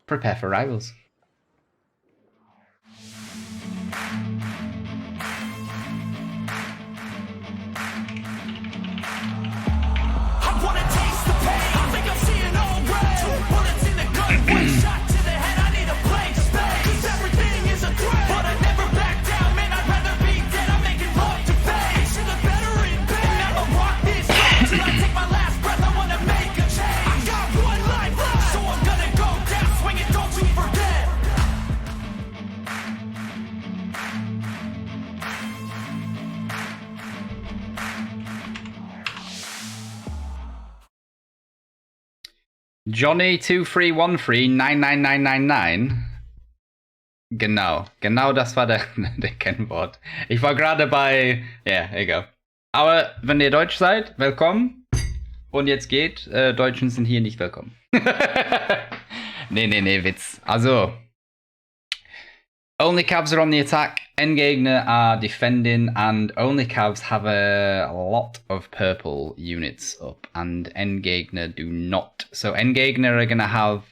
Prepare for rivals. Johnny231399999. Genau. Genau das war der Kennwort. Ich war gerade bei... Ja, egal. Aber wenn ihr Deutsch seid, willkommen. Und jetzt geht. Deutschen sind hier nicht willkommen. Nee, Witz. Also... OnlyCavs are on the attack, ENDGEGNER are defending, and OnlyCavs have a lot of purple units up, and ENDGEGNER do not. So ENDGEGNER are going to have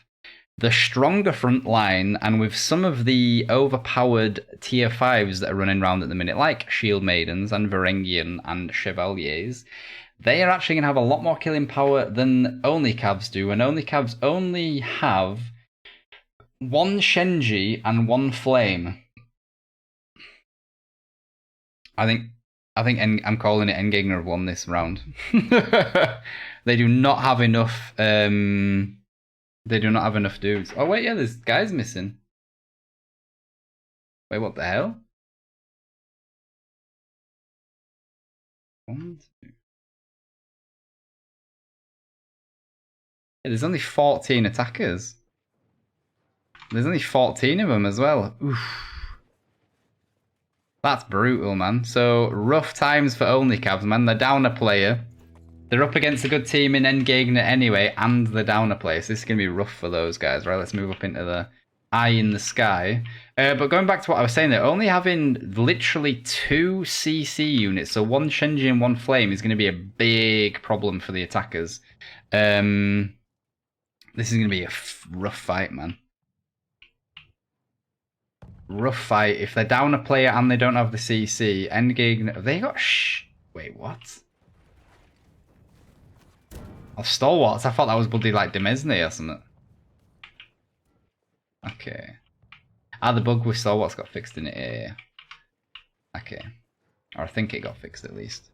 the stronger front line, and with some of the overpowered tier 5s that are running around at the minute, like Shield Maidens and Varangian and Chevaliers, they are actually going to have a lot more killing power than OnlyCavs do, and OnlyCavs only have 1 Shenji and 1 Flame. I think I'm calling it ENDGEGNER have won this round. They do not have enough. They do not have enough dudes. Oh wait, yeah, there's guys missing. Wait, what the hell? 1, 2. Yeah, there's only 14 attackers. There's only 14 of them as well. Oof. That's brutal, man. So, rough times for OnlyCavs, man. They're down a player. They're up against a good team in ENDGEGNER anyway, and they're down a player. So this is going to be rough for those guys, right? Let's move up into the eye in the sky. But going back to what I was saying, they're only having literally 2 CC units. So 1 Shenji and 1 Flame is going to be a big problem for the attackers. This is going to be a rough fight, man. Rough fight. If they're down a player and they don't have the CC, ENDGEGNER... Have they got wait, what? Oh, Stalwarts. I thought that was bloody like Demesne or something. Okay. Ah, the bug with Stalwarts got fixed in it. Yeah. Okay. Or I think it got fixed at least.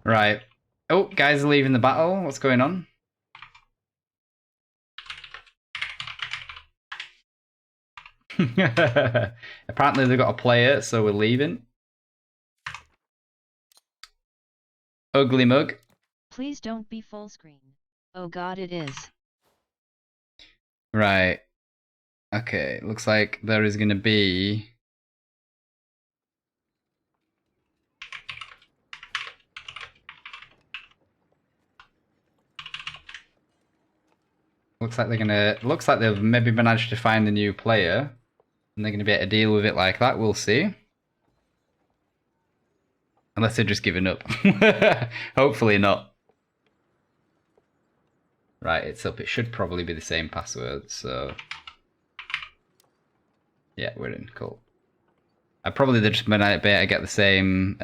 Right. Oh, guys are leaving the battle. What's going on? Apparently they've got a player, so we're leaving. Ugly mug. Please don't be full screen. Oh god, it is. Right. Okay, looks like there is going to be... Looks like they've maybe managed to find a new player. And they're going to be able to deal with it like that. We'll see. Unless they're just giving up. Hopefully not. Right, it's up. It should probably be the same password, so... Yeah, we're in. Cool. Probably they're just going to be able to get the same...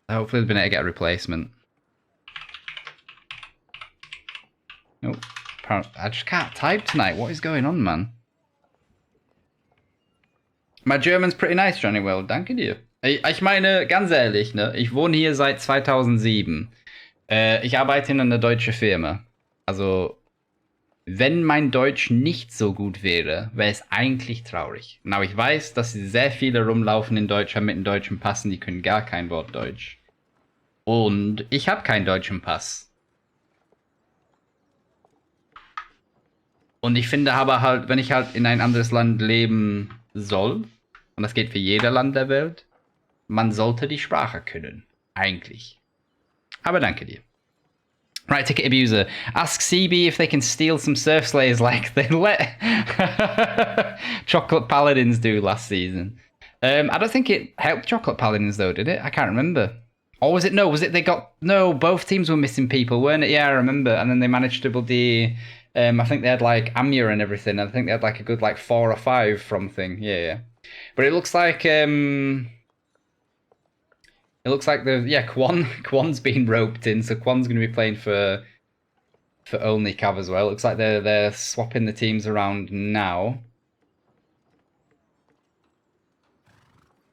Hopefully they've been able to get a replacement. Nope. I just can't type tonight. What is going on, man? My German's pretty nice, Johnny. Well, danke dir. Ich meine, ganz ehrlich, ne? Ich wohne hier seit 2007. Ich arbeite in einer deutschen Firma. Also, wenn mein Deutsch nicht so gut wäre, wäre es eigentlich traurig. Na, ich weiß, dass sehr viele rumlaufen in Deutschland mit einem deutschen Pass und die können gar kein Wort Deutsch. Und ich habe keinen deutschen Pass. Und ich finde aber halt, wenn ich halt in ein anderes Land leben soll, und das geht für jeder Land der Welt, Man sollte die Sprache können. Eigentlich. Aber danke dir. Right, Ticket Abuser. Ask Seabee if they can steal some Surf Slayers like they let Chocolate Paladins do last season. I don't think it helped Chocolate Paladins though, did it? I can't remember. Or was it no? Was it they got no? Both teams were missing people, weren't it? Yeah, I remember. And then they managed to bloody. I think they had like Amir and everything. I think they had like a good like 4 or 5 from thing. Yeah. But it looks like it looks like Quan's been roped in, so Quan's going to be playing for OnlyCav as well. It looks like they're swapping the teams around now.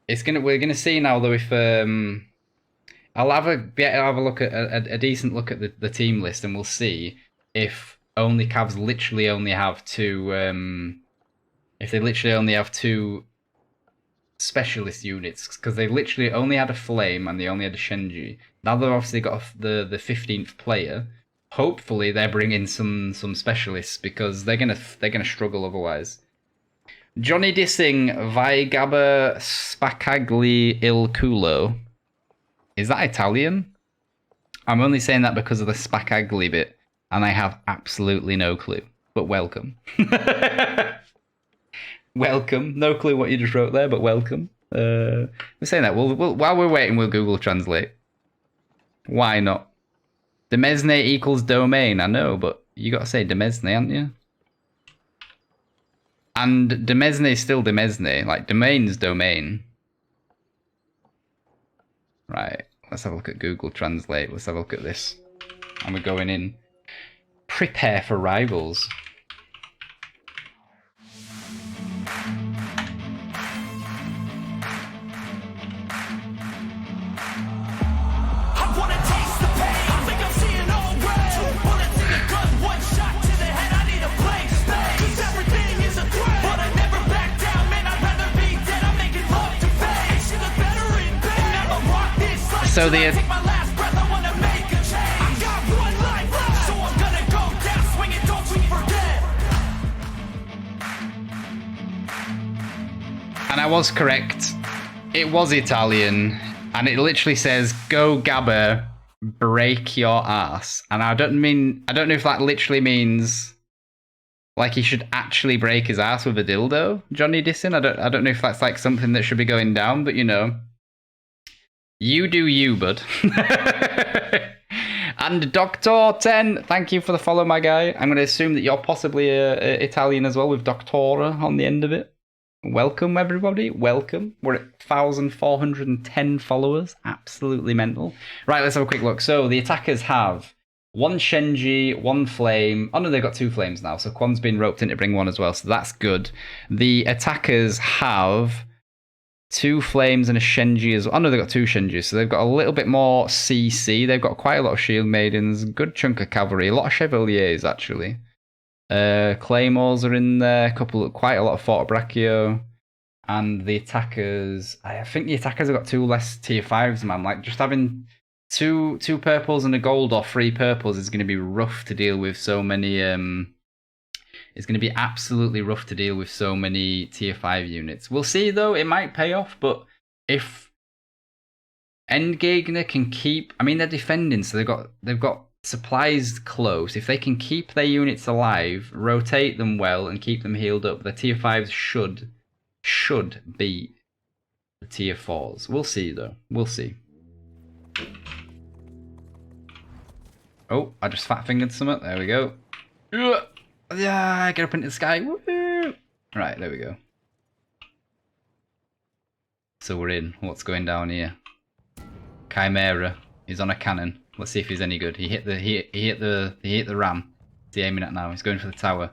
We're gonna see now though if I'll have a look at a decent look at the team list, and we'll see if OnlyCavs literally only have 2 if they literally only have 2 specialist units, because they literally only had a flame and they only had a Shenji. Now they've obviously got the 15th player. Hopefully they're bringing some specialists, because they're gonna struggle otherwise. Johnny Dissing Vaigaba Spacagli il culo. Is that Italian? I'm only saying that because of the Spacagli bit, and I have absolutely no clue. But welcome. Welcome. No clue what you just wrote there, but welcome. We're saying that. We'll while we're waiting, we'll Google Translate. Why not? Demesne equals domain. I know, but you got to say Demesne, haven't you? And Demesne is still Demesne. Like, domain's domain. Right. Let's have a look at Google Translate. Let's have a look at this. And we're going in. Prepare for rivals. So the and I was correct. It was Italian, and it literally says "Go Gabber, break your ass." And I don't know if that literally means like he should actually break his ass with a dildo, Johnny Dissin. I don't know if that's like something that should be going down, but you know. You do you, bud. And Doctor 10, thank you for the follow, my guy. I'm going to assume that you're possibly Italian as well, with Doctora on the end of it. Welcome, everybody. Welcome. We're at 1,410 followers. Absolutely mental. Right, let's have a quick look. So the attackers have 1 Shenji, 1 flame. Oh no, they've got 2 flames now. So Quan's been roped in to bring 1 as well. So that's good. The attackers have 2 flames and a Shenji as well. Oh no, they've got 2 Shenjis, so they've got a little bit more CC. They've got quite a lot of shield maidens, good chunk of cavalry, a lot of chevaliers actually. Claymores are in there, quite a lot of Fort Brachio. And the attackers, I think the attackers have got 2 less tier 5s, man. Like just having two purples and a gold or 3 purples is going to be rough to deal with so many. It's going to be absolutely rough to deal with so many tier 5 units. We'll see though, it might pay off, but if ENDGEGNER can keep, I mean they're defending, so they've got supplies close. If they can keep their units alive, rotate them well and keep them healed up, the tier 5s should beat the tier 4s. We'll see though. We'll see. Oh, I just fat fingered something. There we go. Yeah, get up into the sky. Woo-hoo. Right, there we go. So we're in. What's going down here? Chimera is on a cannon. Let's see if he's any good. He hit the ram. What's he aiming at now? He's going for the tower.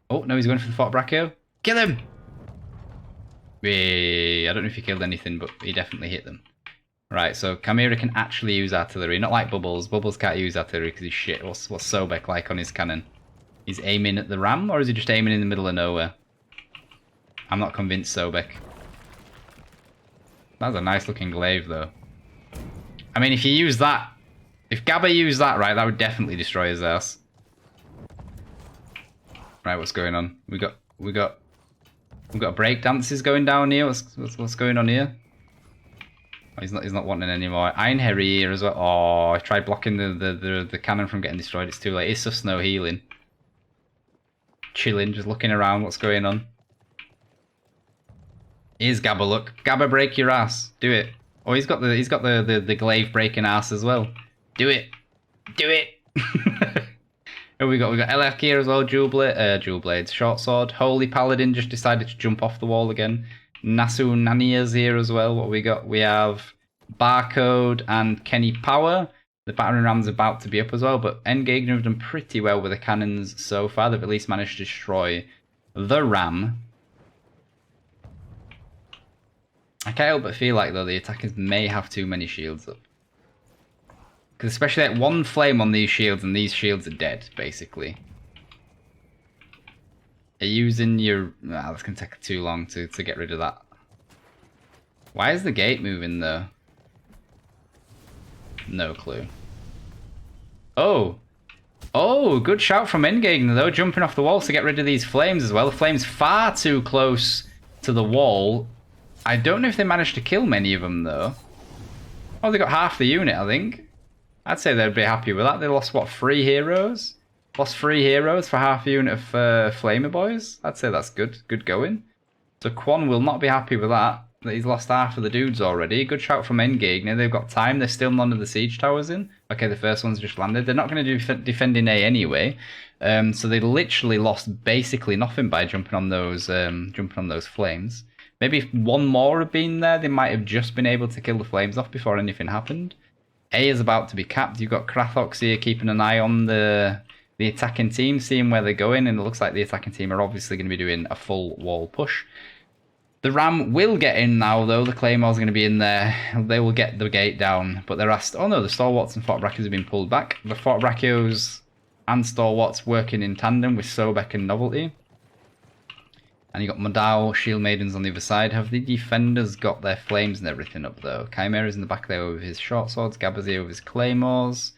Oh no, he's going for the Fort Brachio. Kill him! I don't know if he killed anything, but he definitely hit them. Right, so Chimera can actually use artillery, not like Bubbles. Bubbles can't use artillery because he's shit. What's Sobek like on his cannon? He's aiming at the ram, or is he just aiming in the middle of nowhere? I'm not convinced, Sobek. That's a nice looking glaive, though. I mean, if you use that... If Gabba used that, right, that would definitely destroy his ass. Right, what's going on? We got break dances going down here. What's going on here? He's not wanting any more. Iron Harry here as well. Oh, I tried blocking the cannon from getting destroyed. It's too late. It's just no healing. Chilling, just looking around. What's going on? Here's Gabba. Look, Gabba, break your ass. Do it. Oh, he's got the glaive breaking ass as well. Do it. Do it. Oh, we got LF here as well. Dual blades, short sword. Holy Paladin just decided to jump off the wall again. Nasu Nania's here as well. What we got? We have Barcode and Kenny Power. The battering ram's about to be up as well, but ENDGEGNER have done pretty well with the cannons so far. They've at least managed to destroy the ram. I can't help but feel like, though, the attackers may have too many shields up. Because especially like one flame on these shields, and these shields are dead, basically. Are you using your... Nah, that's going to take too long to get rid of that. Why is the gate moving, though? No clue. Oh! Oh, good shout from ENDGEGNER, though, jumping off the wall to get rid of these flames as well. The flame's far too close to the wall. I don't know if they managed to kill many of them, though. Oh, they got half the unit, I think. I'd say they'd be happy with that. They lost, what, 3 heroes? Lost 3 heroes for half a unit of Flamer Boys? I'd say that's good. Good going. So Quan will not be happy with that. That he's lost half of the dudes already. Good shout from ENDGEGNER. They've got time. There's still none of the siege towers in. Okay, the first one's just landed. They're not going to do defending A anyway. So they literally lost basically nothing by jumping on those flames. Maybe if one more had been there, they might have just been able to kill the flames off before anything happened. A is about to be capped. You've got Krathox here keeping an eye on the attacking team, seeing where they're going, and it looks like the attacking team are obviously going to be doing a full wall push. The ram will get in now, though. The Claymore's going to be in there. They will get the gate down, but they're asked... Oh no, the Stalwarts and Fort Brachio's have been pulled back. The Fort Brachio's and Stalwarts working in tandem with Sobek and Novelty. And you got Modao, Shield Maidens on the other side. Have the defenders got their flames and everything up, though? Chimera's in the back there with his short swords. Gabba's here with his claymores.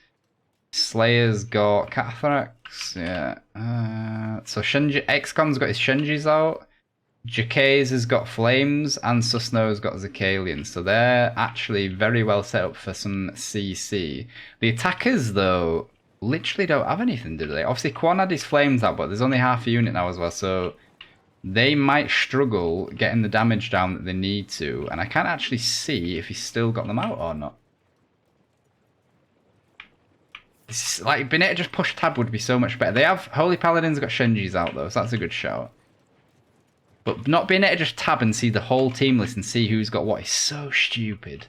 Slayer's got Cathrax. Yeah. So Shenji... XCOM's got his Shenjis out. Jaquez has got flames. And Susno's got Zakalian. So they're actually very well set up for some CC. The attackers, though, literally don't have anything, do they? Obviously, Quan had his flames out, but there's only half a unit now as well, so... They might struggle getting the damage down that they need to. And I can't actually see if he's still got them out or not. It's like, being able to just push tab would be so much better. They have... Holy Paladin's got Shenji's out, though, so that's a good shout. But not being able to just tab and see the whole team list and see who's got what is so stupid.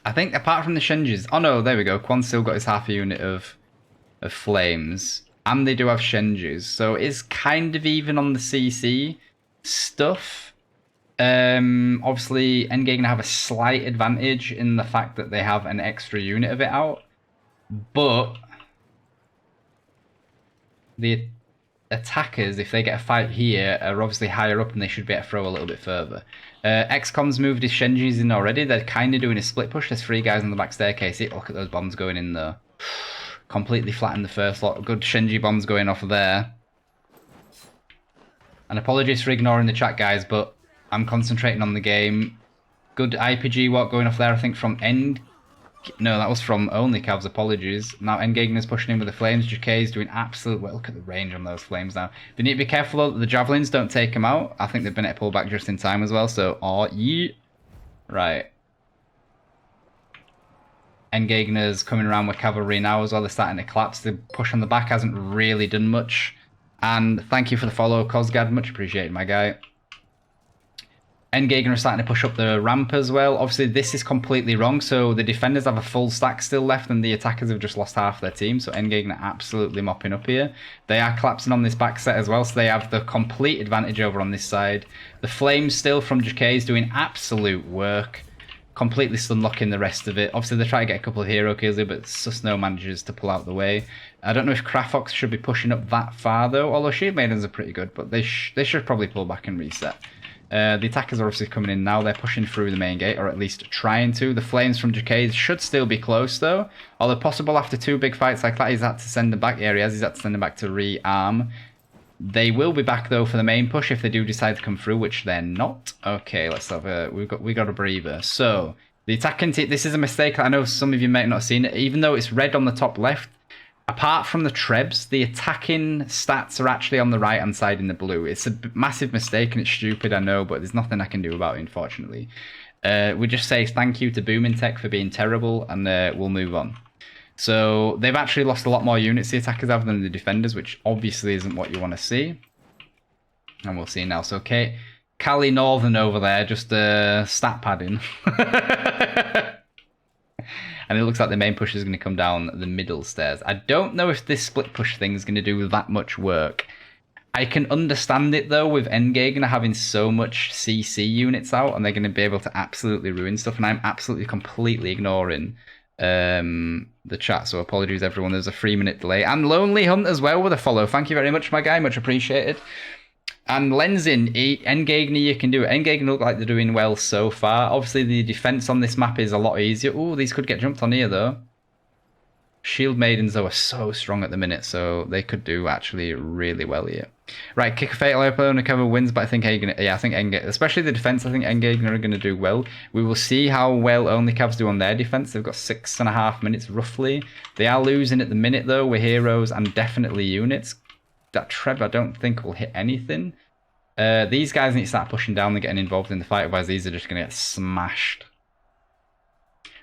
I think, apart from the Shenji's... Oh, no, there we go. Quan's still got his half a unit of flames. And they do have Shenjis, so it's kind of even on the CC stuff. Obviously, ENDGEGNER have a slight advantage in the fact that they have an extra unit of it out. But the attackers, if they get a fight here, are obviously higher up and they should be able to throw a little bit further. XCOM's moved his Shenjis in already. They're kind of doing a split push. There's 3 guys on the back staircase. Look at those bombs going in there. Completely flattened the first lot. Good Shenji bombs going off there. And apologies for ignoring the chat, guys, but I'm concentrating on the game. Good IPG walk going off there, I think, from End... No, that was from OnlyCav's, apologies. Now ENDGEGNER's pushing in with the flames. Jaquez doing absolute... Well, look at the range on those flames now. They need to be careful, though, that the javelins don't take them out. I think they've been able to pull back just in time as well, so... Oh, yeah. Right. ENDGEGNER's coming around with cavalry now as well. They're starting to collapse. The push on the back hasn't really done much. And thank you for the follow, Cosgad. Much appreciated, my guy. ENDGEGNER are starting to push up the ramp as well. Obviously, this is completely wrong. So the defenders have a full stack still left, and the attackers have just lost half their team. So ENDGEGNER absolutely mopping up here. They are collapsing on this back set as well, so they have the complete advantage over on this side. The flames still from Jaquez doing absolute work. Completely stunlocking the rest of it. Obviously, they try to get a couple of hero kills here, but Susno manages to pull out the way. I don't know if Krafox should be pushing up that far, though. Although Shield Maidens are pretty good, but they should probably pull back and reset. The attackers are obviously coming in now. They're pushing through the main gate, or at least trying to. The flames from Jaquez should still be close, though. Although possible after 2 big fights like that, he's had to send them back. Yeah, he has. He's had to send them back to rearm. They will be back though for the main push if they do decide to come through, which they're not. Okay, let's have a we got a breather. So the attacking team. This is a mistake. I know some of you might not have seen it, even though it's red on the top left. Apart from the trebs, the attacking stats are actually on the right-hand side in the blue. It's a massive mistake and it's stupid, I know, but there's nothing I can do about it, unfortunately. We just say thank you to Booming Tech for being terrible, and we'll move on. So they've actually lost a lot more units, the attackers have, than the defenders, which obviously isn't what you want to see. And we'll see now. So, Cali Northern over there, just stat padding. And it looks like the main push is going to come down the middle stairs. I don't know if this split push thing is going to do that much work. I can understand it, though, with ENDGEGNER having so much CC units out, and they're going to be able to absolutely ruin stuff, and I'm absolutely completely ignoring the chat, so apologies, everyone. There's a 3-minute delay. And Lonely Hunt as well with a follow. Thank you very much, my guy. Much appreciated. And Lenzin, ENDGEGNER, you can do it. ENDGEGNER look like they're doing well so far. Obviously, the defense on this map is a lot easier. Oh, these could get jumped on here, though. Shield Maidens, though, are so strong at the minute, so they could do actually really well here. Right, kick a fatal opener, cover wins, but I think ENDGEGNER, especially the defense, I think ENDGEGNER are going to do well. We will see how well OnlyCavs do on their defense. They've got 6.5 minutes, roughly. They are losing at the minute, though, with heroes and definitely units. That Treb, I don't think, will hit anything. These guys need to start pushing down and getting involved in the fight, otherwise these are just going to get smashed.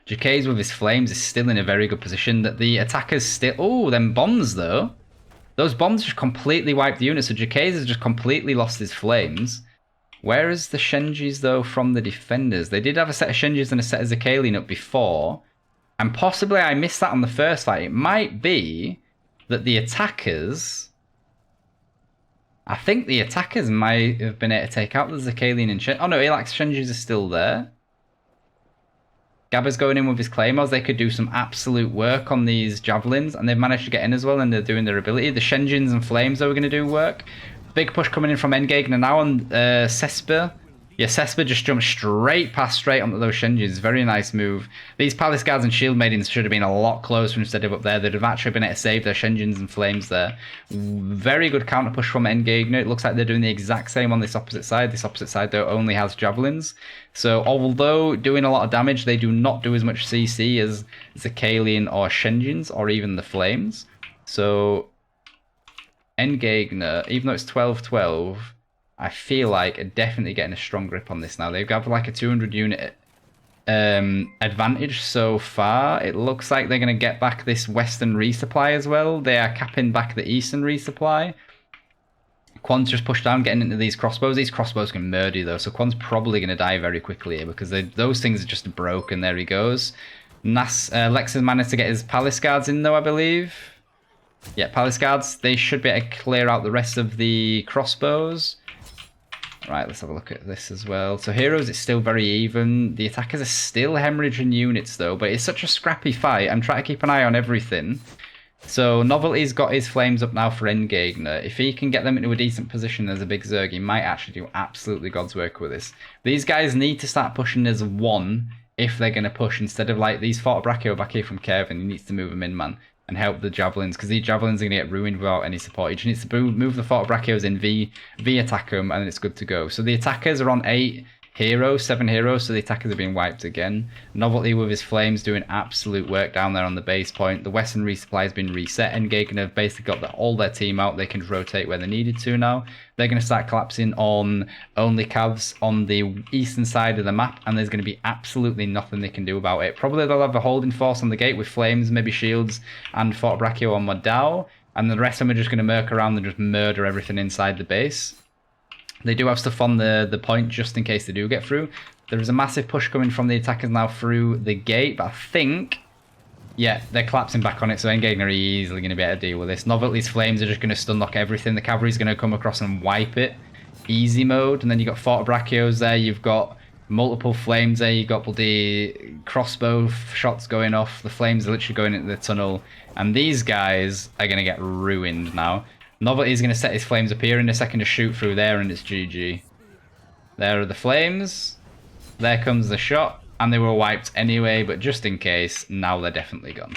Jaquays with his flames is still in a very good position. That the attackers still... Oh, them bombs, though. Those bombs just completely wiped the unit, so Jaquays has just completely lost his flames. Where is the Shenjis, though, from the defenders? They did have a set of Shenjis and a set of Zakalian up before. And possibly I missed that on the first fight. It might be that the attackers... I think the attackers might have been able to take out the Zakalian and Shen... Oh no, Elax Shenjis are still there. Gabba's going in with his claymores. They could do some absolute work on these javelins, and they've managed to get in as well, and they're doing their ability. The Shenjins and Flames are going to do work. Big push coming in from ENDGEGNER now on CEST. Yeah, CEST just jumped straight onto those Shenjins. Very nice move. These Palace Guards and Shield Maidens should have been a lot closer instead of up there. They'd have actually been able to save their Shenjins and Flames there. Very good counter push from ENDGEGNER. It looks like they're doing the exact same on this opposite side. This opposite side, though, only has Javelins. So, although doing a lot of damage, they do not do as much CC as Zakalian or Shenjins, or even the Flames. So, ENDGEGNER, even though it's 12-12... I feel like are definitely getting a strong grip on this now. They've got like a 200 unit advantage so far. It looks like they're going to get back this western resupply as well. They are capping back the eastern resupply. Quan's just pushed down, getting into these crossbows. These crossbows can murder you, though, so Quan's probably going to die very quickly here because those things are just broken. There he goes. Lex has managed to get his Palace Guards in, though, I believe. Yeah, Palace Guards. They should be able to clear out the rest of the crossbows. Right, let's have a look at this as well. So heroes, it's still very even. The attackers are still hemorrhaging units, though, but it's such a scrappy fight. I'm trying to keep an eye on everything. So Novelty's got his flames up now for ENDGEGNER. If he can get them into a decent position as a big Zerg, he might actually do absolutely God's work with this. These guys need to start pushing as one if they're going to push, instead of like these Fort Brachio back here from Kevin. He needs to move them in, man, and help the Javelins, because these Javelins are going to get ruined without any support. He just needs to move the Fort Brachios in, V attack them, and it's good to go. So the attackers are on 8 heroes, 7 heroes, so the attackers are being wiped again. Novelty with his flames doing absolute work down there on the base point. The western resupply has been reset. ENDGEGNER have basically got all their team out. They can rotate where they needed to now. They're going to start collapsing on OnlyCavs on the eastern side of the map, and there's going to be absolutely nothing they can do about it. Probably they'll have a holding force on the gate with flames, maybe shields, and Fort Brachio on Modao, and the rest of them are just going to murk around and just murder everything inside the base. They do have stuff on the point just in case they do get through. There is a massive push coming from the attackers now through the gate, but I think, yeah, they're collapsing back on it, so ENDGEGNER are easily going to be able to deal with this. Novelty's flames are just going to stun lock everything. The cavalry's going to come across and wipe it. Easy mode, and then you've got Fort Brachios there, you've got multiple flames there, you've got the crossbow shots going off, the flames are literally going into the tunnel, and these guys are going to get ruined now. Novelty's going to set his flames up here in a second to shoot through there, and it's GG. There are the flames. There comes the shot. And they were wiped anyway, but just in case, now they're definitely gone.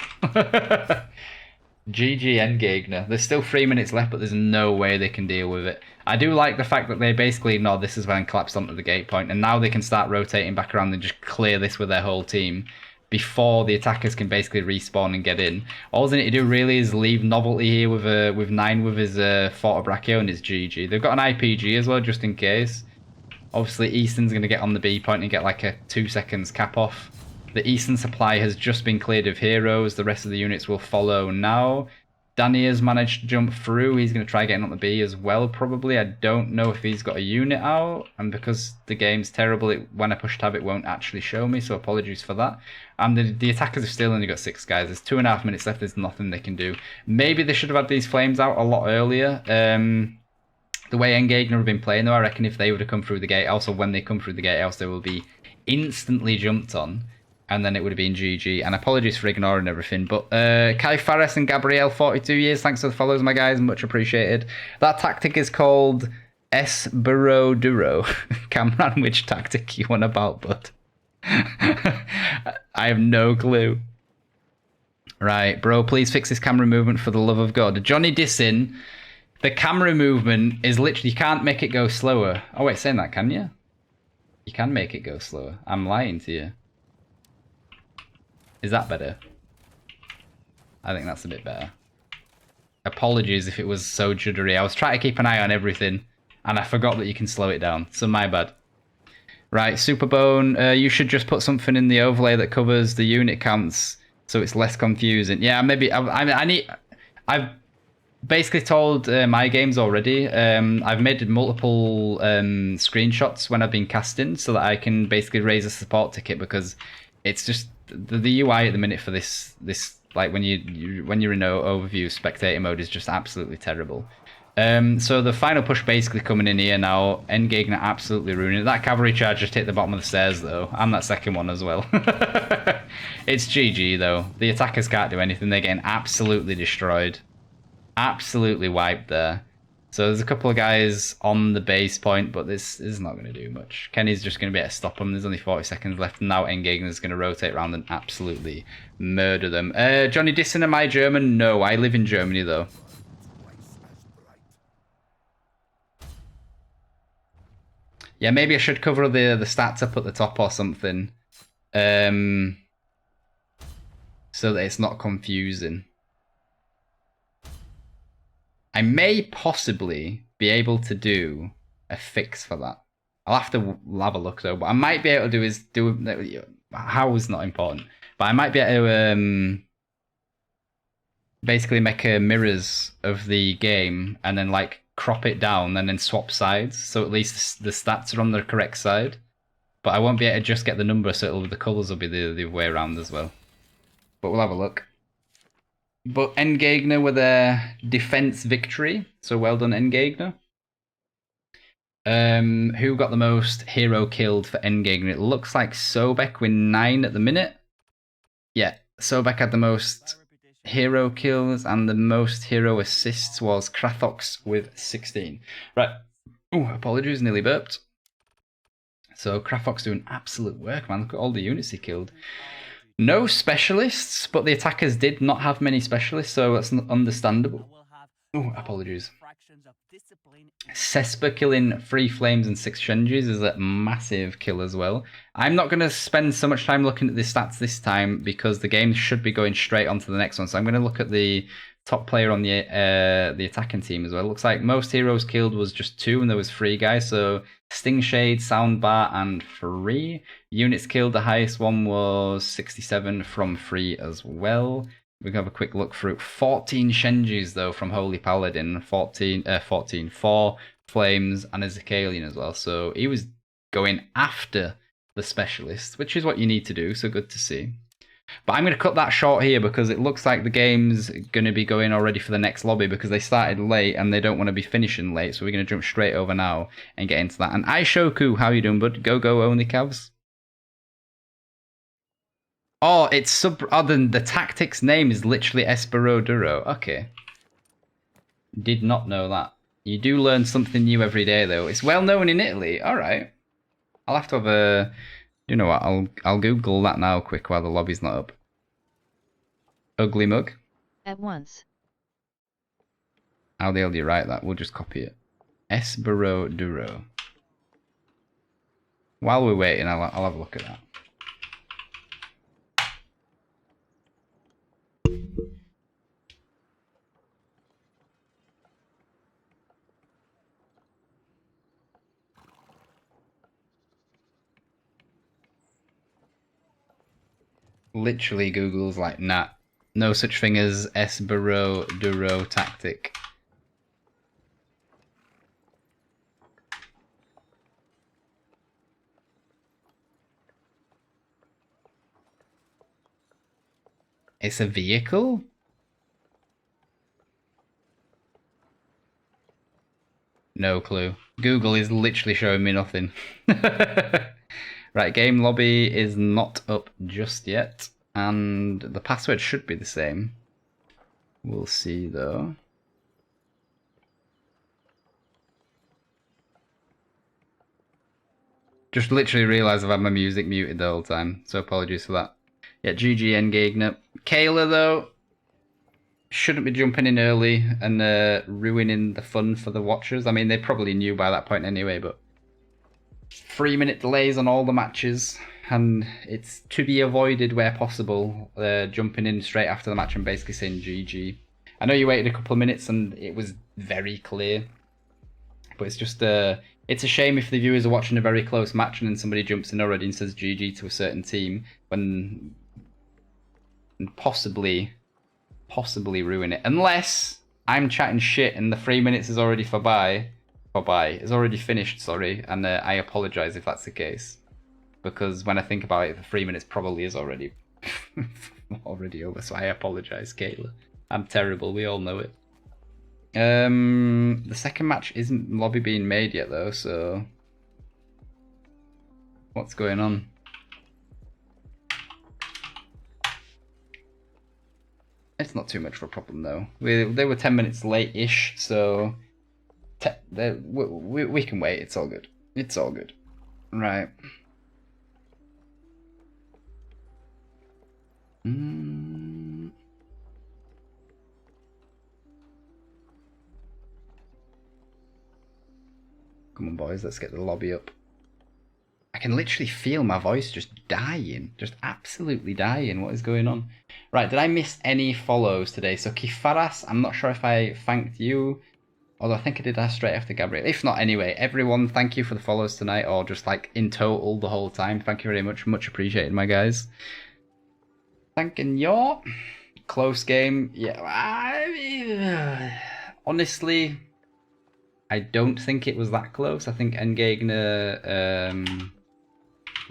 GG ENDGEGNER. There's still 3 minutes left, but there's no way they can deal with it. I do like the fact that they basically ignored this as well and collapsed onto the gate point, and now they can start rotating back around and just clear this with their whole team before the attackers can basically respawn and get in. All they need to do really is leave Novelty here with 9 with his Forte Brachio and his GG. They've got an IPG as well, just in case. Obviously, Easton's going to get on the B point and get like a 2 seconds cap off. The Eastern supply has just been cleared of heroes. The rest of the units will follow now. Danny has managed to jump through. He's going to try getting on the B as well, probably. I don't know if he's got a unit out. And because the game's terrible, when I push tab, it won't actually show me. So apologies for that. And the attackers have still only got 6 guys. There's 2.5 minutes left. There's nothing they can do. Maybe they should have had these flames out a lot earlier. The way ENDGEGNER have been playing, though, I reckon if they would have come through the gatehouse, or when they come through the gatehouse, they will be instantly jumped on. And then it would have been GG. And apologies for ignoring everything. But Kai Fares and Gabrielle, 42 years. Thanks for the follows, my guys. Much appreciated. That tactic is called Esperoduro. Cameron, which tactic you want about, bud? I have no clue. Right, bro, please fix this camera movement for the love of God. Johnny Dissin, the camera movement is literally... You can't make it go slower. Oh, wait, saying that, can you? You can make it go slower. I'm lying to you. Is that better? I think that's a bit better. Apologies if it was so juddery. I was trying to keep an eye on everything, and I forgot that you can slow it down. So my bad. Right, Superbone, you should just put something in the overlay that covers the unit counts, so it's less confusing. Yeah, maybe I've basically told my games already. I've made multiple screenshots when I've been casting, so that I can basically raise a support ticket, because it's just the UI at the minute for this like when you're in overview spectator mode is just absolutely terrible. So the final push basically coming in here now. ENDGEGNER absolutely ruining it. That cavalry charge just hit the bottom of the stairs though, and that second one as well. It's GG though. The attackers can't do anything. They're getting absolutely destroyed, absolutely wiped there. So there's a couple of guys on the base point, but this is not going to do much. Kenny's just going to be able to stop them. There's only 40 seconds left, and now ENDGEGNER is going to rotate around and absolutely murder them. Johnny Disson, am I German? No, I live in Germany, though. Yeah, maybe I should cover the stats up at the top or something. So that it's not confusing. I may possibly be able to do a fix for that. I'll have to have a look though. But I might be able to do how is not important. But I might be able to basically make mirrors of the game and then like crop it down and then swap sides, so at least the stats are on the correct side. But I won't be able to just get the number, so the colours will be the way around as well. But we'll have a look. But ENDGEGNER with their defense victory. So well done, ENDGEGNER. Who got the most hero killed for ENDGEGNER? It looks like Sobek with 9 at the minute. Yeah, Sobek had the most hero kills, and the most hero assists was Krathox with 16. Right. Oh, apologies, nearly burped. So Krathox doing absolute work, man. Look at all the units he killed. No specialists, but the attackers did not have many specialists, so that's understandable. Oh, apologies. Cesper killing 3 flames and 6 Shenjis is a massive kill as well. I'm not going to spend so much time looking at the stats this time, because the game should be going straight on to the next one. So I'm going to look at the top player on the attacking team as well. It looks like most heroes killed was just 2, and there was 3 guys. So Sting Shade, Soundbar, and 3. Units killed, the highest one was 67 from 3 as well. We can have a quick look through. 14 Shenjis though from Holy Paladin, 4 Flames, and a Zakalian as well. So he was going after the specialist, which is what you need to do, so good to see. But I'm going to cut that short here, because it looks like the game's going to be going already for the next lobby, because they started late and they don't want to be finishing late. So we're going to jump straight over now and get into that. And Aishoku, how you doing, bud? Go OnlyCavs. Oh, it's the tactic's name is literally Esperoduro. Okay. Did not know that. You do learn something new every day, though. It's well known in Italy. All right. I'll have to have a... You know what? I'll Google that now quick while the lobby's not up. Ugly mug. At once. How the hell do you write that? We'll just copy it. Esbero Duro. While we're waiting, I'll have a look at that. Literally, Google's like, nah, no such thing as Esbero Duro tactic. It's a vehicle? No clue. Google is literally showing me nothing. Right, game lobby is not up just yet. And the password should be the same. We'll see though. Just literally realised I've had my music muted the whole time, so apologies for that. Yeah, GG ENDGEGNER. Kayla though, shouldn't be jumping in early and ruining the fun for the watchers. I mean, they probably knew by that point anyway, but 3-minute delays on all the matches, and it's to be avoided where possible, jumping in straight after the match and basically saying GG. I know you waited a couple of minutes and it was very clear, but it's just it's a shame if the viewers are watching a very close match and then somebody jumps in already and says GG to a certain team when possibly ruin it. Unless I'm chatting shit and the 3 minutes is already is already finished, sorry, and I apologise if that's the case. Because when I think about it, the 3 minutes probably is already over, so I apologise, Kayla. I'm terrible, we all know it. The second match isn't lobby being made yet though, so what's going on? It's not too much of a problem though. They were 10 minutes late-ish, so we can wait. It's all good. It's all good. Right. Come on, boys. Let's get the lobby up. I can literally feel my voice just dying. Just absolutely dying. What is going on? Right, did I miss any follows today? So Kifaras, I'm not sure if I thanked you. Although I think I did that straight after Gabriel. If not, anyway, everyone, thank you for the follows tonight, or just like in total the whole time. Thank you very much. Much appreciated, my guys. Thanking you. Close game. Yeah. Honestly, I don't think it was that close. I think ENDGEGNER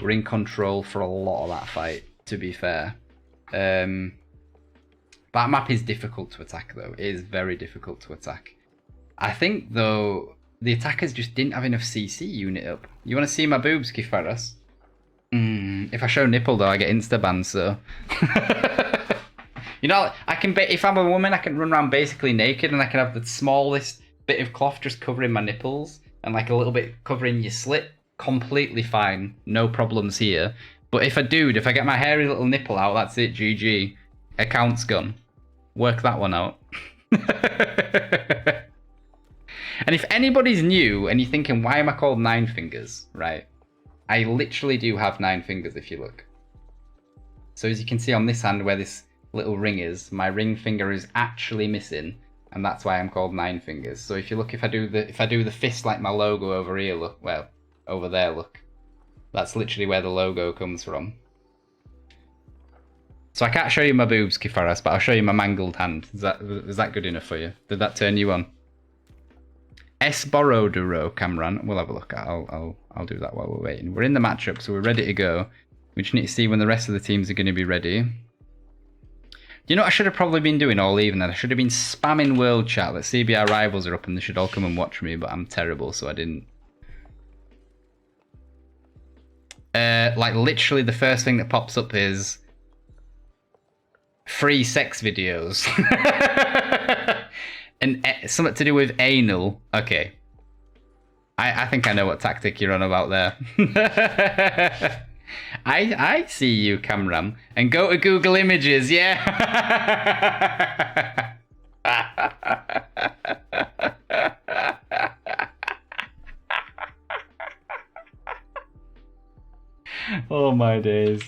were in control for a lot of that fight, to be fair. That map is difficult to attack, though. It is very difficult to attack. I think, though, the attackers just didn't have enough CC unit up. You want to see my boobs, Kifaras? If I show nipple, though, I get insta-banned, so... You know, I can if I'm a woman, I can run around basically naked, and I can have the smallest bit of cloth just covering my nipples, and like a little bit covering your slit. Completely fine. No problems here. But if I get my hairy little nipple out, that's it, GG. Account's gone. Work that one out. And if anybody's new and you're thinking, why am I called 9 fingers, right? I literally do have 9 fingers if you look. So as you can see on this hand where this little ring is, my ring finger is actually missing, and that's why I'm called 9 fingers. So if you look, if I do the fist like my logo over here, look, well, over there, look. That's literally where the logo comes from. So I can't show you my boobs, Kifaras, but I'll show you my mangled hand. Is that good enough for you? Did that turn you on? Esboroduro, Cameron. We'll have a look at. I'll do that while we're waiting. We're in the matchup, so we're ready to go. We just need to see when the rest of the teams are going to be ready. You know what I should have probably been doing all evening? I should have been spamming world chat that CBR rivals are up and they should all come and watch me, but I'm terrible, so I didn't. Like literally the first thing that pops up is free sex videos. And something to do with anal. Okay. I think I know what tactic you're on about there. I see you, Camram. And go to Google Images, yeah. my days.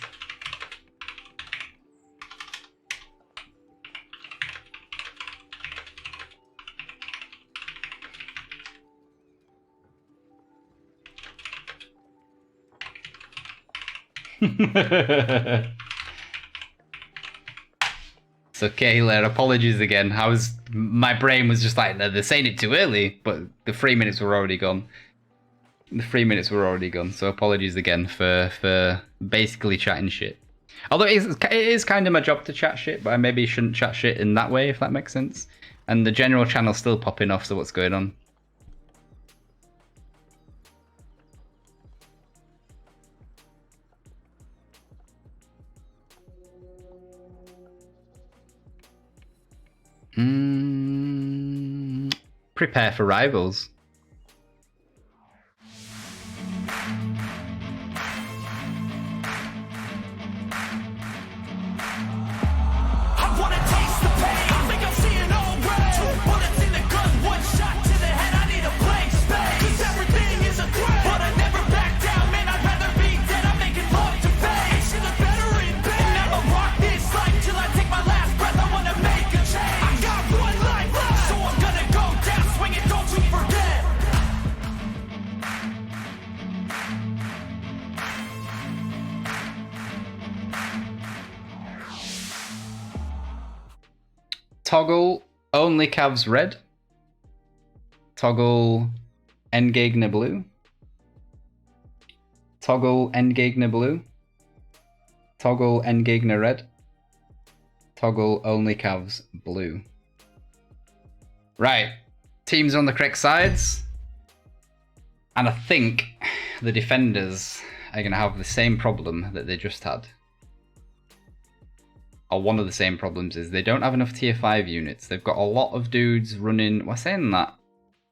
So Kayla, apologies again. My brain was just like, they're saying it too early, but the 3 minutes were already gone. So apologies again for basically chatting shit. Although it is kind of my job to chat shit, but I maybe shouldn't chat shit in that way, if that makes sense. And the general channel's still popping off, so what's going on? Prepare for rivals. Toggle OnlyCav's red. Toggle ENDGEGNER blue. Toggle ENDGEGNER blue. Toggle ENDGEGNER red. Toggle OnlyCav's blue. Right. Teams on the correct sides. And I think the defenders are going to have the same problem that they just had. Or one of the same problems is they don't have enough tier 5 units. They've got a lot of dudes running... We're saying that.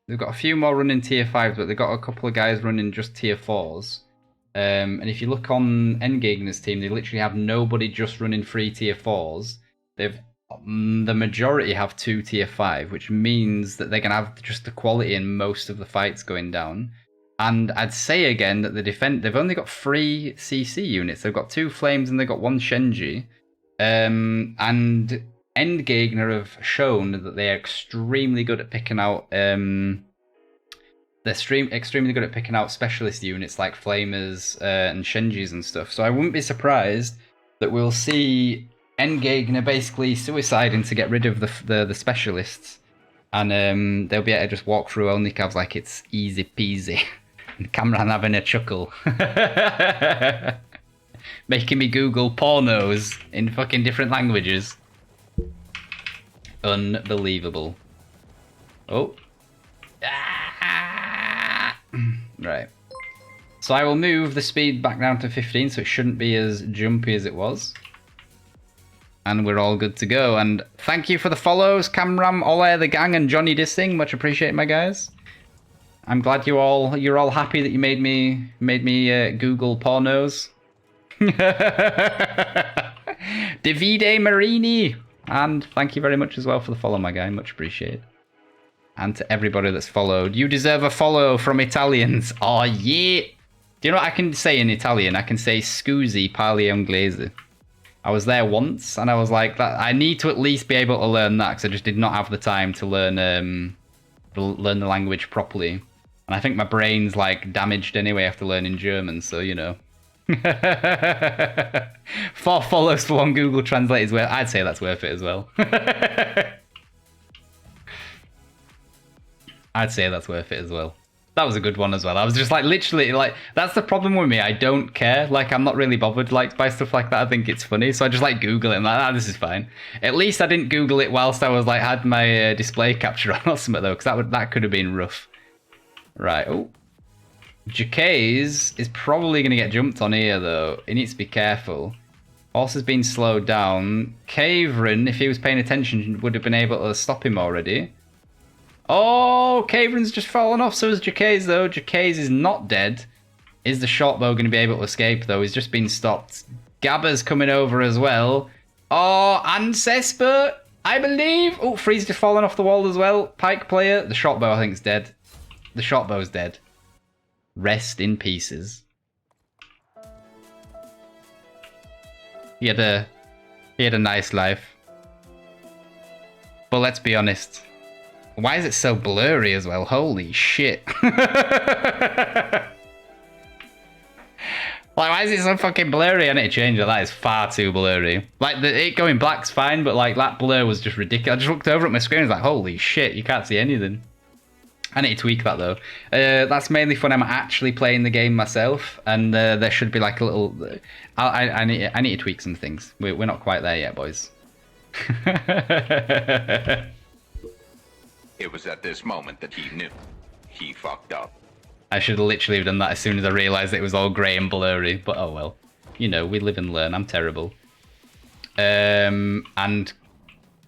They've got a few more running tier 5s, but they've got a couple of guys running just tier 4s. And if you look on ENDGEGNER's team, they literally have nobody just running 3 tier 4s. The majority have 2 tier 5, which means that they're going to have just the quality in most of the fights going down. And I'd say again that they've only got 3 CC units. They've got 2 Flames and they've got 1 Shenji. And ENDGEGNER have shown that they are extremely good at picking out extremely good at picking out specialist units like Flamers and Shenjis and stuff. So I wouldn't be surprised that we'll see ENDGEGNER basically suiciding to get rid of the specialists, and they'll be able to just walk through OnlyCavs like it's easy peasy. And Cameron having a chuckle. Making me Google pornos in fucking different languages. Unbelievable. Oh. Right. So I will move the speed back down to 15 so it shouldn't be as jumpy as it was. And we're all good to go. And thank you for the follows, Camram, Ole, the gang, and Johnny Dissing. Much appreciated, my guys. I'm glad you're all happy that you made me Google pornos. Davide Marini, and thank you very much as well for the follow, my guy. Much appreciated. And to everybody that's followed, you deserve a follow from Italians. Oh yeah. Do you know what I can say in Italian? I can say "Scusi, parli inglese." I was there once, and I was like, that I need to at least be able to learn that because I just did not have the time to learn the language properly. And I think my brain's like damaged anyway after learning German, so you know. 4 follows for 1 Google Translate is worth. I'd say that's worth it as well. I'd say that's worth it as well. That was a good one as well. I was just like, literally, like, that's the problem with me. I don't care. Like, I'm not really bothered like by stuff like that. I think it's funny, so I just like Google it. I'm like, this is fine. At least I didn't Google it whilst I was like had my display capture on or something though, because that could have been rough. Right. Oh. Jacaze is probably going to get jumped on here, though. He needs to be careful. Horse has been slowed down. Caverin, if he was paying attention, would have been able to stop him already. Oh, Caverin's just fallen off, so is Jacaze, though. Jacaze is not dead. Is the shortbow going to be able to escape, though? He's just been stopped. Gabba's coming over as well. Oh, and Cesper, I believe. Oh, Freeze just fallen off the wall as well. Pike player. The shortbow, I think, is dead. The shortbow's dead. Rest in pieces. He had a nice life. But let's be honest. Why is it so blurry as well? Holy shit. Like, why is it so fucking blurry? I need to change it. That is far too blurry. Like, it going black's fine, but like that blur was just ridiculous. I just looked over at my screen and was like, holy shit, you can't see anything. I need to tweak that though. That's mainly fun. I'm actually playing the game myself, and there should be like a little. I need to tweak some things. We're not quite there yet, boys. It was at this moment that he knew. He fucked up. I should literally have done that as soon as I realised it was all grey and blurry, but oh well. You know, we live and learn. I'm terrible. And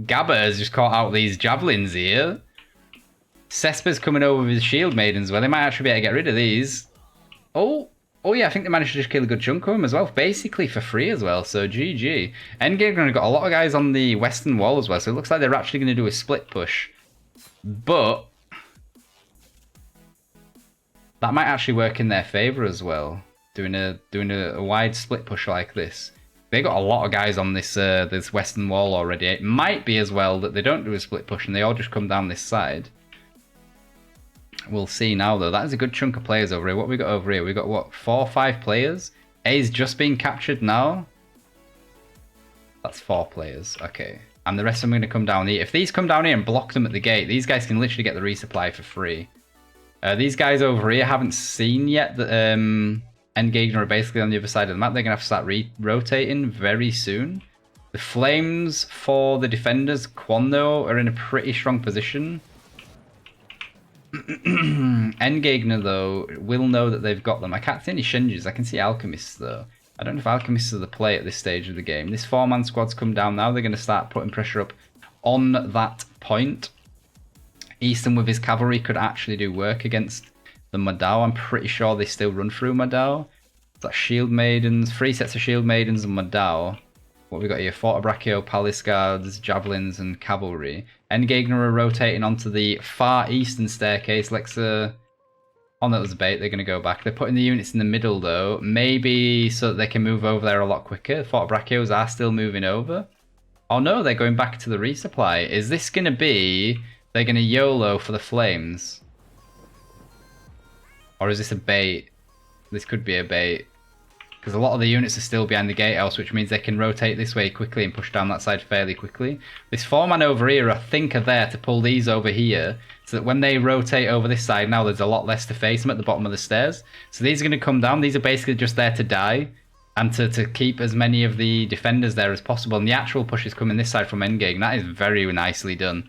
Gabba has just caught out these javelins here. Cespe's coming over with his shield maidens. Well, they might actually be able to get rid of these. Oh yeah, I think they managed to just kill a good chunk of them as well. Basically for free as well, so GG. ENDGEGNER have got a lot of guys on the western wall as well, so it looks like they're actually going to do a split push. But that might actually work in their favour as well. Doing a wide split push like this. They got a lot of guys on this this western wall already. It might be as well that they don't do a split push and they all just come down this side. We'll see now though. That is a good chunk of players over here. What we got over here? We got what, 4 or 5 players? A's just being captured now. That's 4 players. Okay. And the rest of them are going to come down here. If these come down here and block them at the gate, these guys can literally get the resupply for free. These guys over here haven't seen yet that ENDGEGNER are basically on the other side of the map. They're going to have to start rotating very soon. The flames for the defenders, Quan though, are in a pretty strong position. ENDGEGNER though will know that they've got them. I can't see any Shenjis. I can see Alchemists though. I don't know if Alchemists are the play at this stage of the game. This 4-man squad's come down now. They're going to start putting pressure up on that point. Easton with his cavalry could actually do work against the Madao. I'm pretty sure they still run through Madao. That's Shield Maidens, 3 sets of Shield Maidens and Madao. What we got here? Fort Brachio, Palace Guards, Javelins and Cavalry. ENDGEGNER are rotating onto the far eastern staircase. Lexa... Oh no, that was a bait. They're going to go back. They're putting the units in the middle though. Maybe so that they can move over there a lot quicker. Fort Brachios are still moving over. Oh no, they're going back to the resupply. Is this going to be... They're going to YOLO for the flames? Or is this a bait? This could be a bait. Because a lot of the units are still behind the gatehouse, which means they can rotate this way quickly and push down that side fairly quickly. This 4-man over here, I think, are there to pull these over here, so that when they rotate over this side now, there's a lot less to face them at the bottom of the stairs. So these are going to come down. These are basically just there to die, and to keep as many of the defenders there as possible. And the actual push is coming this side from ENDGEGNER. That is very nicely done.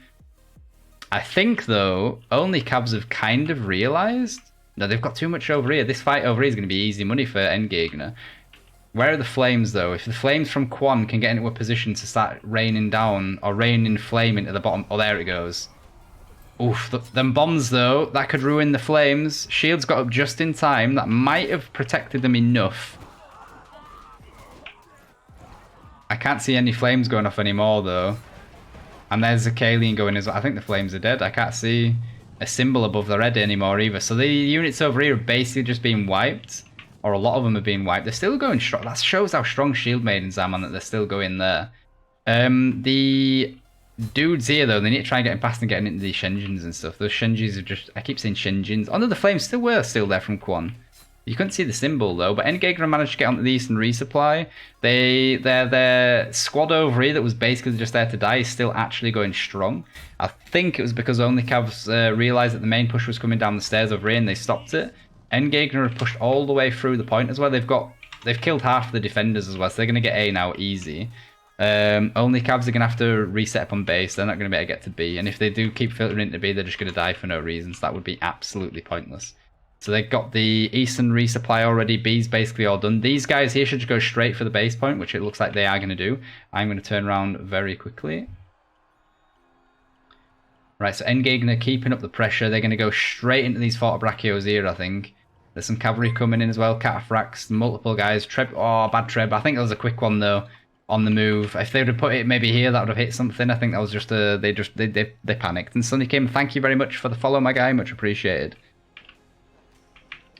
I think, though, OnlyCavs have kind of realised... No, they've got too much over here. This fight over here is going to be easy money for ENDGEGNER. Where are the flames, though? If the flames from Quan can get into a position to start raining down, or raining flame into the bottom... Oh, there it goes. Oof, them bombs, though, that could ruin the flames. Shields got up just in time. That might have protected them enough. I can't see any flames going off anymore, though. And there's a Kaleen going as well. I think the flames are dead. I can't see a symbol above their head anymore either. So the units over here are basically just being wiped. Or a lot of them are being wiped. They're still going strong. That shows how strong Shield Maidens are, man, that they're still going there. The dudes here, though, they need to try and get past and getting into these Shenjins and stuff. Those Shenjins are just... I keep saying Shenjins. Oh, no, the flames still were there from Quan. You couldn't see the symbol, though. But ENDGEGNER managed to get onto the Eastern Resupply. Their squad over here that was basically just there to die is still actually going strong. I think it was because OnlyCavs realised that the main push was coming down the stairs over here and they stopped it. ENDGEGNER have pushed all the way through the point as well. They've killed half the defenders as well, so they're going to get A now easy. OnlyCavs are going to have to reset up on base. They're not going to be able to get to B. And if they do keep filtering into B, they're just going to die for no reason. So that would be absolutely pointless. So they've got the Eastern resupply already. B's basically all done. These guys here should just go straight for the base point, which it looks like they are going to do. I'm going to turn around very quickly. Right, so ENDGEGNER keeping up the pressure. They're going to go straight into these Fort Brachios here, I think. There's some cavalry coming in as well. Cataphracts, multiple guys. Treb, oh, bad Treb. I think that was a quick one, though, on the move. If they would have put it maybe here, that would have hit something. I think that was just they panicked. And Sonny Kim, thank you very much for the follow, my guy. Much appreciated.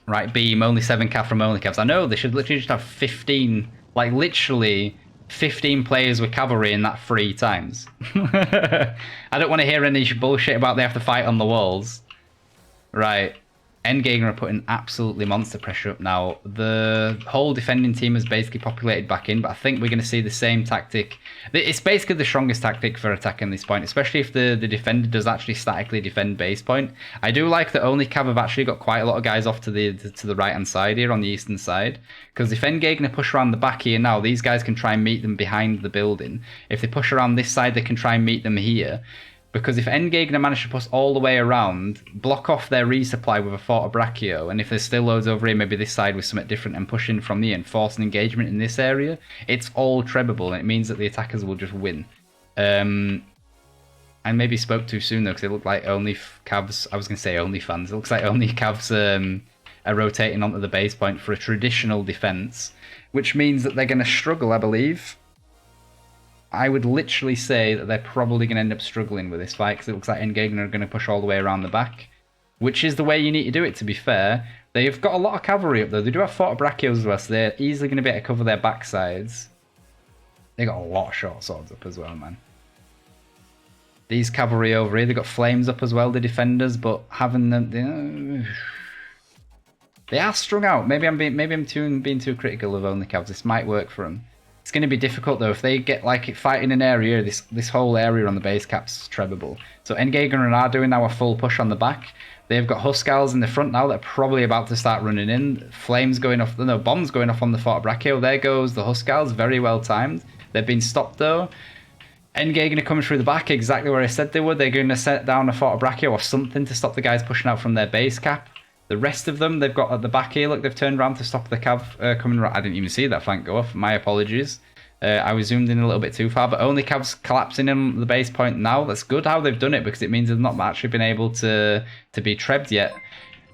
Right, Beam, only 7 cav from OnlyCavs. I know, they should literally just have 15, like literally 15 players with cavalry in that 3 times. I don't want to hear any bullshit about they have to fight on the walls. Right. ENDGEGNER are putting absolutely monster pressure up now. The whole defending team has basically populated back in, but I think we're going to see the same tactic. It's basically the strongest tactic for attacking this point, especially if the defender does actually statically defend base point. I do like that OnlyCav have actually got quite a lot of guys off to the right-hand side here on the eastern side, because if ENDGEGNER push around the back here now, these guys can try and meet them behind the building. If they push around this side, they can try and meet them here. Because if ENDGEGNER manage to push all the way around, block off their resupply with a Fort of Brachio, and if there's still loads over here, maybe this side with something different and push in from the end, force an engagement in this area, it's all trebable, and it means that the attackers will just win. I maybe spoke too soon though, because it looked like OnlyCavs, I was going to say OnlyFans, it looks like OnlyCavs are rotating onto the base point for a traditional defense, which means that they're going to struggle, I believe. I would literally say that they're probably going to end up struggling with this fight because it looks like ENDGEGNER are going to push all the way around the back, which is the way you need to do it, to be fair. They've got a lot of cavalry up though. They do have Fort of Brachios as well, so they're easily going to be able to cover their backsides. They got a lot of short swords up as well, man. These cavalry over here, they got flames up as well, the defenders, but having them... They are strung out. Maybe I'm being too critical of OnlyCavs. This might work for them. It's going to be difficult though if they get like fighting an area. This whole area on the base cap's trebable. So ENDGEGNER are doing now a full push on the back. They've got Huskars in the front now that are probably about to start running in. Flames going off, no, bombs going off on the Fort of Brachio. There goes the Huskars, very well timed. They've been stopped though. ENDGEGNER coming through the back exactly where I said they would. They're going to set down a Fort of Brachio or something to stop the guys pushing out from their base cap. The rest of them, they've got at the back here, look, they've turned around to stop the cav coming right. I didn't even see that flank go off. My apologies. I was zoomed in a little bit too far, but OnlyCav's collapsing in the base point now. That's good how they've done it because it means they've not actually been able to be trebbed yet.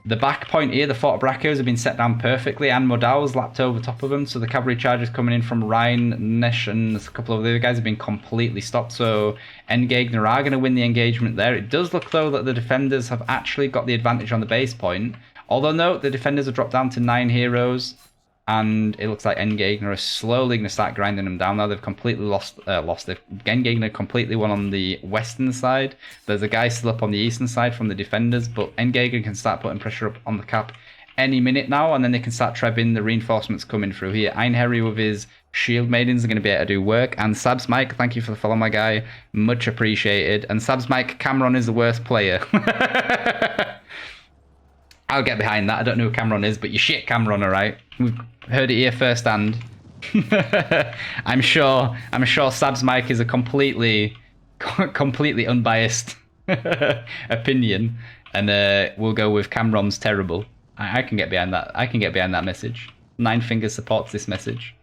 The back point here, the Fort of Brachios have been set down perfectly, and Modal's lapped over top of them, so the cavalry charges coming in from Rhine, Nesh, and a couple of the other guys have been completely stopped, so ENDGEGNER are going to win the engagement there. It does look, though, that the defenders have actually got the advantage on the base point, although note, the defenders have dropped down to 9 heroes, and it looks like ENDGEGNER are slowly going to start grinding them down now. They've completely ENDGEGNER completely won on the western side. There's a guy still up on the eastern side from the defenders, but ENDGEGNER can start putting pressure up on the cap any minute now, and then they can start trebbing the reinforcements coming through here. Einherry with his shield maidens are going to be able to do work, and Sabs Mike, thank you for the follow, my guy. Much appreciated. And Sabs Mike, Cameron is the worst player. I'll get behind that. I don't know who Cameron is, but you shit Cameron, alright? We've heard it here firsthand. I'm sure Sabs Mike is a completely unbiased opinion, and we'll go with Cameron's terrible. I can get behind that. I can get behind that message. Nine Fingers supports this message.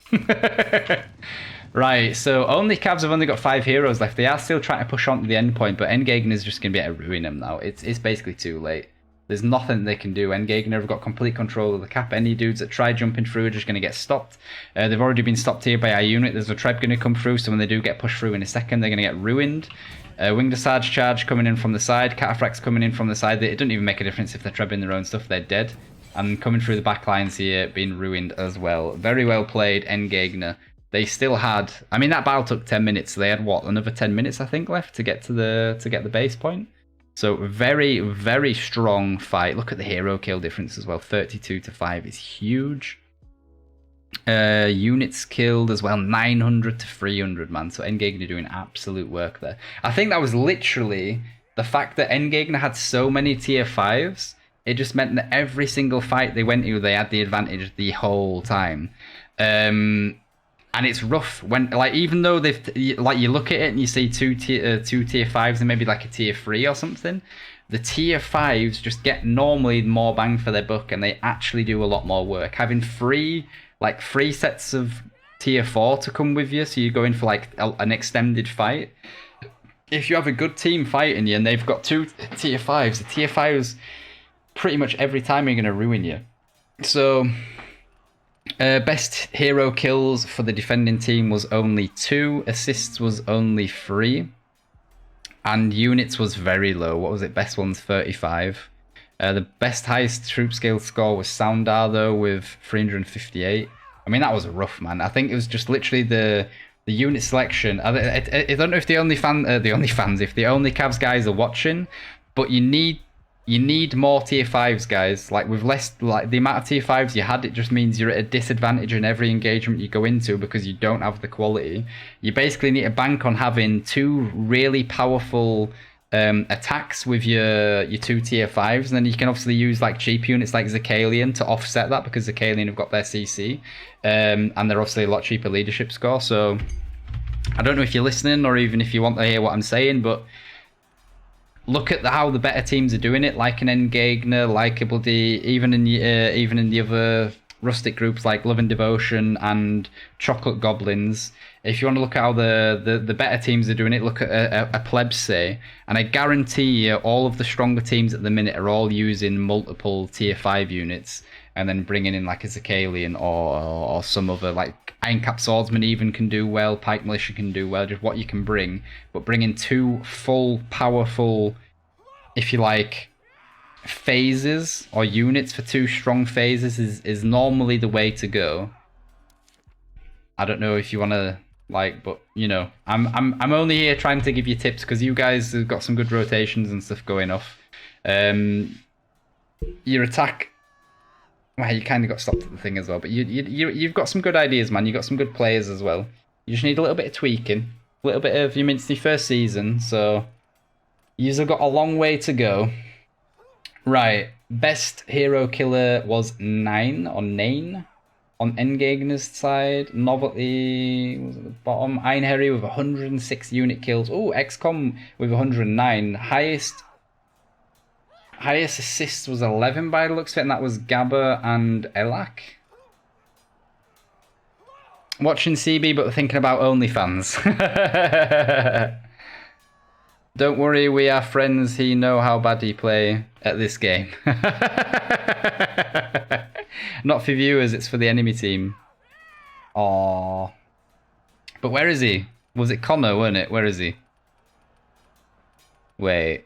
Right, so OnlyCavs have only got 5 heroes left. They are still trying to push on to the end point, but ENDGEGNER is just going to be able to ruin them now. It's basically too late. There's nothing they can do. ENDGEGNER have got complete control of the cap. Any dudes that try jumping through are just going to get stopped. They've already been stopped here by our unit. There's a Treb going to come through, so when they do get pushed through in a second, they're going to get ruined. Winged Asajj charge coming in from the side. Cataphracts coming in from the side. It doesn't even make a difference if they're trebbing their own stuff. They're dead. And coming through the back lines here, being ruined as well. Very well played, ENDGEGNER. They still had... I mean, that battle took 10 minutes. So they had, what, another 10 minutes, I think, left to get to the base point. So very, very strong fight. Look at the hero kill difference as well. 32 to 5 is huge. Units killed as well. 900 to 300, man. So ENDGEGNER doing absolute work there. I think that was literally the fact that ENDGEGNER had so many tier 5s. It just meant that every single fight they went to, they had the advantage the whole time. And it's rough when, like, even though they've, like, you look at it and you see two tier 5s and maybe like a tier 3 or something, the tier 5s just get normally more bang for their buck and they actually do a lot more work. Having three sets of tier 4 to come with you, so you're going for like an extended fight. If you have a good team fighting you and they've got 2 tier 5s, the tier 5s pretty much every time are going to ruin you. So... best hero kills for the defending team was only 2, assists was only 3, and units was very low. What was it? Best one's 35. The best highest troop scale score was Soundar though with 358. I mean, that was rough, man. I think it was just literally the the unit selection. I don't know if the only Cavs guys are watching, but you need more tier 5s, guys. Like with less, like the amount of tier 5s you had, it just means you're at a disadvantage in every engagement you go into because you don't have the quality. You basically need to bank on having 2 really powerful attacks with your 2 tier 5s, and then you can obviously use like cheap units like Zakalian to offset that because Zakalian have got their CC, and they're obviously a lot cheaper leadership score. So I don't know if you're listening or even if you want to hear what I'm saying, but look at how the better teams are doing it, like an ENDGEGNER, like a bloody, even in the other Rustic groups like Love and Devotion and Chocolate Goblins. If you want to look at how the better teams are doing it, look at a plebs say, and I guarantee you all of the stronger teams at the minute are all using multiple tier 5 units and then bringing in like a Zakalian or some other, like Ironcap Swordsman even can do well, Pike Militia can do well, just what you can bring. But bringing 2 full, powerful, if you like, phases or units for 2 strong phases is normally the way to go. I don't know if you want to like, but you know, I'm only here trying to give you tips because you guys have got some good rotations and stuff going off. Your attack, well, you kind of got stopped at the thing as well, but you've got some good ideas, man. You got some good players as well. You just need a little bit of tweaking, a little bit of, you mean it's the first season, so you've got a long way to go. Right, best hero killer was 9 or Nane on ENDGEGNER's side. Novelty was at the bottom. Einherry with 106 unit kills. Oh, XCOM with 109. Highest assist was 11 by the looks of it, and that was Gabba and Elak. Watching Seabee, but thinking about OnlyFans. Don't worry, we are friends. He know how bad he play at this game. Not for viewers, it's for the enemy team. Aww. But where is he? Was it Connor, weren't it? Where is he? Wait.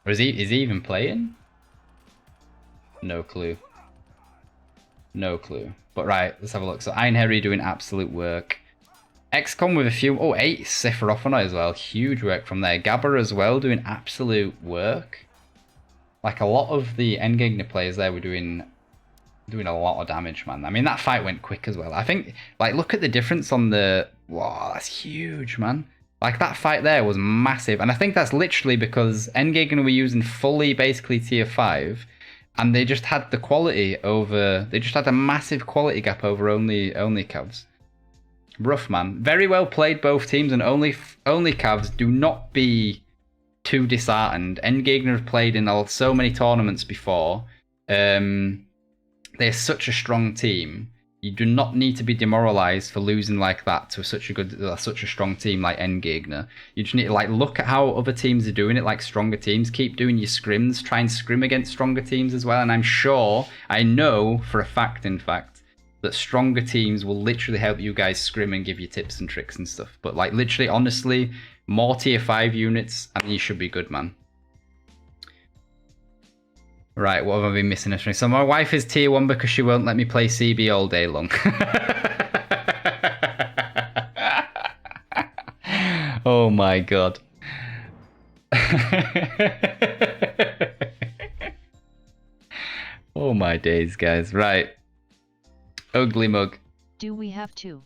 Or is he even playing? No clue. No clue. But right, let's have a look. So Einherry doing absolute work. XCOM with a few... Oh, 8 Sephirothana as well. Huge work from there. Gabba as well doing absolute work. Like a lot of the ENDGEGNER players there were doing a lot of damage, man. I mean, that fight went quick as well. I think, like, look at the difference on the... Wow, that's huge, man. Like, that fight there was massive. And I think that's literally because ENDGEGNER were using fully, basically, tier 5. And they just had the quality over... They just had a massive quality gap over OnlyCavs. Rough, man. Very well played, both teams. And OnlyCavs, do not be too disheartened. ENDGEGNER have played in so many tournaments before. They're such a strong team. You do not need to be demoralized for losing like that to such a strong team like ENDGEGNER. You just need to look at how other teams are doing it, like stronger teams. Keep doing your scrims. Try and scrim against stronger teams as well. And I know for a fact, in fact, that stronger teams will literally help you guys scrim and give you tips and tricks and stuff. But literally, honestly, more tier 5 units and you should be good, man. Right, what have I been missing? So my wife is tier 1 because she won't let me play Seabee all day long. Oh my god. Oh my days, guys. Right. Ugly mug. Do we have to?